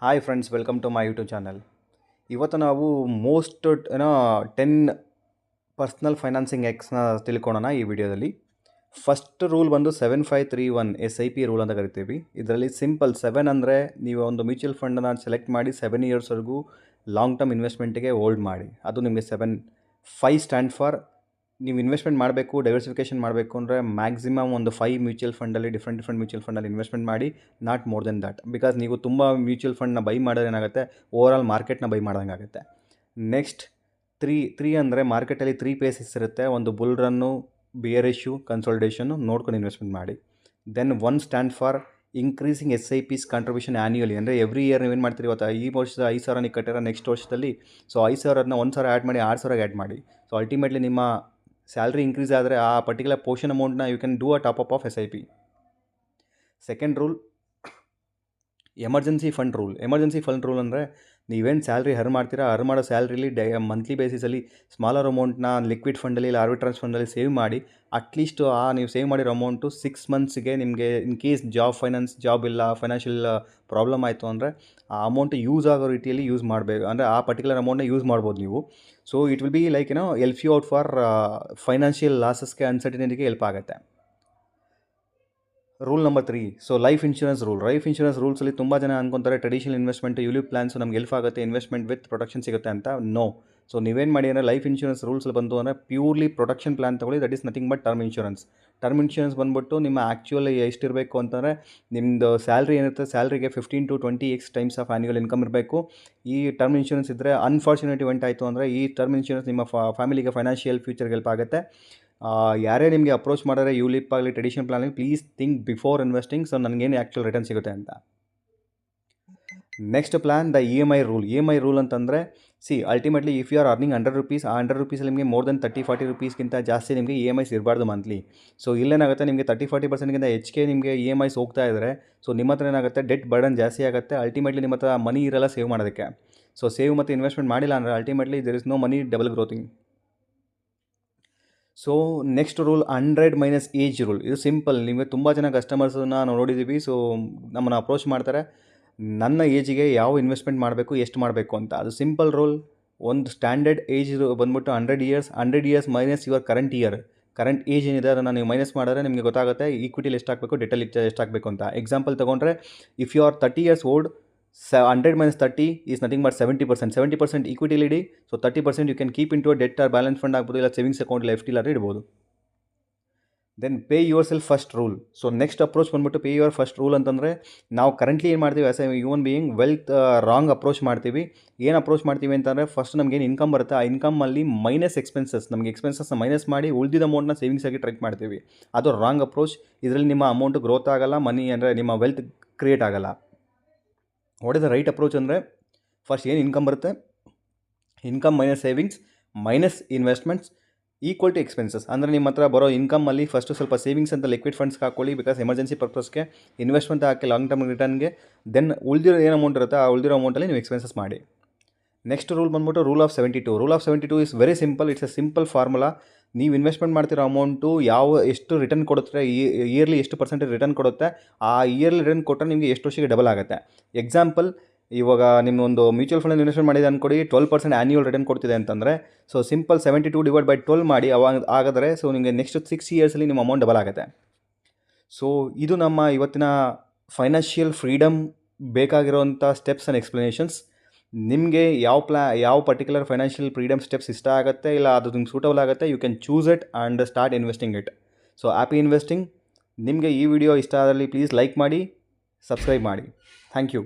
Hi friends, welcome to my YouTube channel. ಇವತ್ತು ನಾವು most 10 personal financing ಎಕ್ಸ್ನ ತಿಳ್ಕೊಳ್ಳೋಣ ಈ ವಿಡಿಯೋದಲ್ಲಿ. ಫಸ್ಟ್ ರೂಲ್ ಬಂದು 7531 SIP ರೂಲ್ ಅಂತ ಕರಿತೀವಿ. ಇದರಲ್ಲಿ ಸಿಂಪಲ್ 7 ಅಂದರೆ ನೀವು ಒಂದು ಮ್ಯೂಚುವಲ್ ಫಂಡನ್ನು ಸೆಲೆಕ್ಟ್ ಮಾಡಿ 7 ಇಯರ್ಸ್ವರೆಗೂ ಲಾಂಗ್ ಟರ್ಮ್ ಇನ್ವೆಸ್ಟ್ಮೆಂಟಿಗೆ ಹೋಲ್ಡ್ ಮಾಡಿ. ಅದು ನಿಮಗೆ 5 ಸ್ಟ್ಯಾಂಡ್ ಫಾರ್ ನೀವು ಇನ್ವೆಸ್ಟ್ಮೆಂಟ್ ಮಾಡಬೇಕು, ಡೈವರ್ಸಿಫಿಕೇಷನ್ ಮಾಡಬೇಕು ಅಂದರೆ ಮ್ಯಾಕ್ಸಿಮಮ್ ಒಂದು 5 ಮ್ಯೂಚುವಲ್ ಫಂಡಲ್ಲಿ ಡಿಫ್ರೆಂಟ್ ಮ್ಯೂಚುವಲ್ ಫಂಡಲ್ಲಿ ಇನ್ವೆಸ್ಟ್ಮೆಂಟ್ ಮಾಡಿ, not more than that. Because ನೀವು ತುಂಬ ಮ್ಯೂಚುವಲ್ ಫಂಡ್ನ ಬೈ ಮಾಡೋದು ಏನಾಗುತ್ತೆ, ಓವರಾಲ್ ಮಾರ್ಕೆಟ್ನ ಬೈ ಮಾಡ್ದಂಗೆ ಆಗುತ್ತೆ. ನೆಕ್ಸ್ಟ್ ತ್ರೀ ಅಂದರೆ ಮಾರ್ಕೆಟಲ್ಲಿ 3 ಫೇಸಸ್ ಇರುತ್ತೆ. ಒಂದು ಬುಲ್ ರನ್ನು, ಬಿಯರಿಶು, ಕನ್ಸಲ್ಟೇಷನ್ನು ನೋಡ್ಕೊಂಡು ಇನ್ವೆಸ್ಟ್ಮೆಂಟ್ ಮಾಡಿ. Then 1 stand for increasing SIPs contribution annually. ಅಂದರೆ ಎವ್ರಿ ಇಯರ್ ನೀವೇನು ಮಾಡ್ತೀರಿ, ಇವತ್ತು ಈ ವರ್ಷದ 5,000 ನೀವು ಕಟ್ಟಿರೋ ನೆಕ್ಸ್ಟ್ ವರ್ಷದಲ್ಲಿ 5,000 1,000 ಆ್ಯಡ್ ಮಾಡಿ 6,000 ಆ್ಯಡ್ ಮಾಡಿ. ಸೊ ಅಲ್ಟಿಮೇಟ್ಲಿ ನಿಮ್ಮ ಸ್ಯಾಲ್ರಿ ಇನ್ಕ್ರೀಸ್ ಆದರೆ ಆ ಪರ್ಟಿಕ್ಯುಲರ್ ಪೋರ್ಷನ್ ಅಮೌಂಟ್ನ you can do a top up of SIP. Second rule, emergency fund rule ಅಂದರೆ ನೀವೇನು ಸ್ಯಾಲ್ರಿ ಮಾಡ್ತೀರಾ, ಮಾಡೋ ಸ್ಯಾಲ್ರಿಲಿ ಮಂತ್ಲಿ ಬೇಸಿಸಲ್ಲಿ ಸ್ಮಾಲರ್ ಅಮೌಂಟ್ನ ಲಿಕ್ವಿಡ್ ಫಂಡಲ್ಲಿ ಇಲ್ಲ ಆರ್ಬಿಟ್ರಾಜ್ ಫಂಡಲ್ಲಿ ಸೇವ್ ಮಾಡಿ. ಅಟ್ಲೀಸ್ಟ್ ನೀವು ಸೇವ್ ಮಾಡಿರೋ ಅಮೌಂಟು 6 ಮಂತ್ಸ್ಗೆ ನಿಮಗೆ ಇನ್ ಕೇಸ್ ಜಾಬ್ ಇಲ್ಲ, ಫೈನಾನ್ಷಿಯಲ್ ಪ್ರಾಬ್ಲಮ್ ಆಯಿತು ಅಂದರೆ ಆ ಅಮೌಂಟ್ ಯೂಸ್ ಆಗೋ ರೀತಿಯಲ್ಲಿ ಯೂಸ್ ಮಾಡಬೇಕು. ಅಂದರೆ ಆ ಪರ್ಟಿಕ್ಯುಲರ್ ಅಮೌಂಟ್ನ ಯೂಸ್ ಮಾಡ್ಬೋದು ನೀವು. So it will be like help you out for financial ಲಾಸಸ್ಗೆ, ಅನ್ಸರ್ಟಿನಿಟಿಗೆ ಹೆಲ್ಪ್ ಆಗುತ್ತೆ. ರೂಲ್ ನಂಬರ್ 3, ಲೈಫ್ ಇನ್ಶೂರೆನ್ಸ್ ರೂಲ್ಸಲ್ಲಿ ತುಂಬ ಜನ ಅನ್ಕೊತಾರೆ ಟ್ರೆಡಿಷನಲ್ ಇನ್ವೆಸ್ಟ್ಮೆಂಟ್ ಯೂಲಿಪ್ ಪ್ಲಾನ್ಸು ನಮ್ಗೆ ಹೆಲ್ಪ್ ಆಗುತ್ತೆ, ಇನ್ವೆಸ್ಟ್ಮೆಂಟ್ ವಿತ್ ಪ್ರೊಟೆಕ್ಷನ್ ಸಿಗುತ್ತೆ ಅಂತ. ನೋ. ಸೊ ನೀವೇನು ಮಾಡಿ ಅಂದರೆ ಲೈಫ್ ಇನ್ಶೂರೆನ್ಸ್ ರೂಲ್ಸಲ್ಲಿ ಬಂತು ಅಂದರೆ ಪ್ಯೂರ್ಲಿ ಪ್ರೊಟೆಕ್ಷನ್ ಪ್ಲಾನ್ ತೊಗೊಳ್ಳಿ. That is nothing but term insurance ಬಂದುಬಿಟ್ಟು ನಿಮ್ಮ ಆ್ಯಕ್ಚುಲಿ ಎಷ್ಟಿರಬೇಕು ಅಂತಂದರೆ ನಿಮ್ಮದು ಸ್ಯಾಲ್ರಿ ಏನಿರುತ್ತೆ, ಸ್ಯಾಲ್ರಿಗೆ 15 to 20x times of annual income ಇರಬೇಕು. ಈ ಟರ್ಮ್ ಇನ್ಶೂರೆನ್ಸ್ ಇದ್ದರೆ ಅನ್ಫಾರ್ಚುನೇಟ್ ಇವೆಂಟ್ ಆಯಿತು ಅಂದರೆ ಈ ಟರ್ಮ್ ಇನ್ಶೂರೆನ್ಸ್ ನಿಮ್ಮ ಫ್ಯಾಮಿಲಿಗೆ ಫೈನಾನ್ಷಿಯಲ್ ಫ್ಯೂಚರ್ಗೆ ಹೆಲ್ಪ್ ಆಗುತ್ತೆ. ಯಾರೇ ನಿಮಗೆ ಅಪ್ರೋಚ್ ಮಾಡಿದ್ರೆ ಯೂಲಿಪ್ ಆಗಲಿ ಟ್ರೆಡಿಷನಲ್ ಪ್ಲಾನ್ ಆಗಲಿ, please think before investing. So ನನಗೇನು ಆ್ಯಕ್ಚುಲ್ ರಿಟರ್ನ್ ಸಿಗುತ್ತೆ ಅಂತ. Next plan the EMI rule ಅಂತಂದರೆ ultimately if you are earning 100 rupees, ಆ 100 rupees ನಿಮಗೆ ಮೋರ್ ದೆನ್ 30-40 rupeesಗಿಂತ ಜಾಸ್ತಿ ನಿಮಗೆ EMIs ಇರಬಾರ್ದು ಮಂತ್ಲಿ. ಸೊ ಇಲ್ಲೇನಾಗುತ್ತೆ, ನಿಮಗೆ 30-40%ಗಿಂತ ಹೆಚ್ಚಿಗೆ ನಿಮಗೆ EMIs ಹೋಗ್ತಾ ಇದ್ದರೆ ಸೊ ನಿಮ್ಮ ಹತ್ರ ಏನಾಗುತ್ತೆ, ಡೆಟ್ ಬರ್ಡನ್ ಜಾಸ್ತಿ ಆಗುತ್ತೆ. ಅಲ್ಟಿಮೇಟ್ಲಿ ನಿಮ್ಮ ಹತ್ರ ಮನಿ ಇರಲ್ಲ ಸೇವ್ ಮಾಡೋದಕ್ಕೆ. ಸೊ ಸೇವ್ ಮತ್ತು ಇನ್ವೆಸ್ಟ್ಮೆಂಟ್ ಮಾಡಿಲ್ಲ ಅಂದರೆ ultimately there is no money double growthing. So next rule 100 - age rule. ಇದು ಸಿಂಪಲ್. ನಿಮಗೆ ತುಂಬ ಜನ ಕಸ್ಟಮರ್ಸನ್ನ ನಾವು ನೋಡಿದ್ದೀವಿ. ಸೊ ನಮ್ಮನ್ನು ಅಪ್ರೋಚ್ ಮಾಡ್ತಾರೆ, ನನ್ನ ಏಜಿಗೆ ಯಾವ ಇನ್ವೆಸ್ಟ್ಮೆಂಟ್ ಮಾಡಬೇಕು, ಎಷ್ಟು ಮಾಡಬೇಕು ಅಂತ. ಅದು ಸಿಂಪಲ್ ರೂಲ್. ಒಂದು ಸ್ಟ್ಯಾಂಡರ್ಡ್ ಏಜ್ ಬಂದ್ಬಿಟ್ಟು 100 years minus your current age ಏನಿದೆ ಅದನ್ನು ನೀವು ಮೈನಸ್ ಮಾಡಿದ್ರೆ ನಿಮಗೆ ಗೊತ್ತಾಗುತ್ತೆ ಈಕ್ವಿಟಿಲಿ ಎಷ್ಟು ಹಾಕಬೇಕು, ಡೆಟಲ್ಲಿ ಎಷ್ಟು ಹಾಕಬೇಕು ಅಂತ. ಎಕ್ಸಾಂಪಲ್ ತೊಗೊಂಡ್ರೆ, if you are 30 years old, 100 - 30 is nothing but 70% ಈಕ್ವಿಟಿಲಿ ಇಡಿ. So 30% you can keep in to a debt or balance fund ಆಗ್ಬೋದು, ಇಲ್ಲ ಸೇವಿಂಗ್ಸ್ ಅಕೌಂಟ್, ಇಲ್ಲ FD ಇಡ್ಬೋದು. Then pay your self first rule. So next approach ಬಂದ್ಬಿಟ್ಟು pay your first rule ಅಂತಂದರೆ ನಾವು currently ಏನು ಮಾಡ್ತೀವಿ as a human being, wrong approach ಮಾಡ್ತೀವಿ. ಏನು ಅಪ್ರೋಚ್ ಮಾಡ್ತೀವಿ ಅಂತಂದರೆ ಫಸ್ಟ್ ನಮಗೇನು ಇನ್ಕಮ್ ಬರುತ್ತೆ, ಆ ಇನ್ಕಮಲ್ಲಿ ಮೈನಸ್ ಎಕ್ಸ್ಪೆನ್ಸಸ್, ನಮಗೆ ಎಕ್ಸ್ಪೆನ್ಸಸ್ನ ಮೈನಸ್ ಮಾಡಿ ಉಳಿದಿದ್ದ ಅಮೌಂಟ್ನ ಸೇವಿಂಗ್ಸ್ ಆಗಿ ಟ್ರೈ ಮಾಡ್ತೀವಿ. ಅದು ರಾಂಗ್ ಅಪ್ರೋಚ್. ಇದರಲ್ಲಿ ನಿಮ್ಮ ಅಮೌಂಟ್ ಗ್ರೋತ್ ಆಗಲ್ಲ, ಮನಿ ಅಂದರೆ ನಿಮ್ಮ ವೆಲ್ತ್ ಕ್ರಿಯೇಟ್ ಆಗಲ್ಲ. What is the right approach ಅಂದರೆ ಫಸ್ಟ್ ಏನು ಇನ್ಕಮ್ ಬರುತ್ತೆ, income minus savings minus investments equal to expenses. ಅಂದರೆ ನಿಮ್ಮ ಹತ್ರ ಬರೋ ಇನ್ಕಮಲ್ಲಿ ಫಸ್ಟು ಸ್ವಲ್ಪ ಸೇವಿಂಗ್ಸ್ ಅಂತ ಲಿಕ್ವಿಡ್ ಫಂಡ್ಸ್ಗೆ ಹಾಕೊಳ್ಳಿ, ಬಿಕಾಸ್ ಎಮರ್ಜೆನ್ಸಿ ಪರ್ಪಸ್ಗೆ, ಇನ್ವೆಸ್ಟ್ಮೆಂಟ್ ಹಾಕಿ ಲಾಂಗ್ ಟರ್ಮ್ ರಿಟರ್ನ್ಗೆ. ದೆನ್ ಉಳಿದಿರೋ ಏನು ಅಮೌಂಟ್ ಇರುತ್ತೆ ಆ ಉಳಿದಿರೋ ಅಮೌಂಟಲ್ಲಿ ನೀವು ಎಕ್ಸ್ಪೆನ್ಸಸ್ ಮಾಡಿ. ನೆಕ್ಸ್ಟ್ ರೂಲ್ ಬಂದ್ಬಿಟ್ಟು rule of 72 is very simple. It's A simple formula. ನೀವು ಇನ್ವೆಸ್ಟ್ಮೆಂಟ್ ಮಾಡ್ತಿರೋ ಅಮೌಂಟು ಎಷ್ಟು ರಿಟರ್ನ್ ಕೊಡುತ್ತೆ, ಇಯರ್ಲಿ ಎಷ್ಟು ಪರ್ಸೆಂಟೇಜ್ ರಿಟರ್ನ್ ಕೊಡುತ್ತೆ, ಆ ಇಯರ್ಲಿ ರಿಟರ್ನ್ ಕೊಟ್ಟರೆ ನಿಮಗೆ ಎಷ್ಟು ವರ್ಷಕ್ಕೆ ಡಬಲ್ ಆಗುತ್ತೆ. ಎಕ್ಸಾಂಪಲ್, ಇವಾಗ ನಿಮ್ಮೊಂದು ಮ್ಯೂಚುವಲ್ ಫಂಡ್ ಇನ್ವೆಸ್ಟ್ಮೆಂಟ್ ಮಾಡಿದೆ ಅಂದ್ಕೊಡಿ, 12% ಆ್ಯನ್ಯುವಲ್ ರಿಟರ್ನ್ ಕೊಡ್ತಿದೆ ಅಂತಂದರೆ ಸೊ ಸಿಂಪಲ್ 72/12 ಮಾಡಿ ಅವಾಗ ಆಗಿದ್ರೆ ಸೊ ನಿಮಗೆ ನೆಕ್ಸ್ಟ್ 6 ಇಯರ್ಸಲ್ಲಿ ನಿಮ್ಮ ಅಮೌಂಟ್ ಡಬಲ್ ಆಗುತ್ತೆ. ಸೊ ಇದು ನಮ್ಮ ಇವತ್ತಿನ ಫೈನಾನ್ಷಿಯಲ್ ಫ್ರೀಡಮ್ ಬೇಕಾಗಿರೋಂಥ ಸ್ಟೆಪ್ಸ್ ಆ್ಯಂಡ್ ಎಕ್ಸ್ಪ್ಲನೇಷನ್ಸ್. ನಿಮಗೆ ಯಾವ ಪರ್ಟಿಕ್ಯುಲರ್ ಫೈನಾನ್ಷಿಯಲ್ ಫ್ರೀಡಮ್ ಸ್ಟೆಪ್ಸ್ ಇಷ್ಟ ಆಗುತ್ತೆ, ಇಲ್ಲ ಅದು ನಿಮ್ಗೆ ಸೂಟಬಲ್ ಆಗುತ್ತೆ, you can choose it and start investing it. So happy investing. ನಿಮಗೆ ಈ ವಿಡಿಯೋ ಇಷ್ಟ ಆದಲ್ಲಿ ಪ್ಲೀಸ್ ಲೈಕ್ ಮಾಡಿ, ಸಬ್ಸ್ಕ್ರೈಬ್ ಮಾಡಿ. Thank you.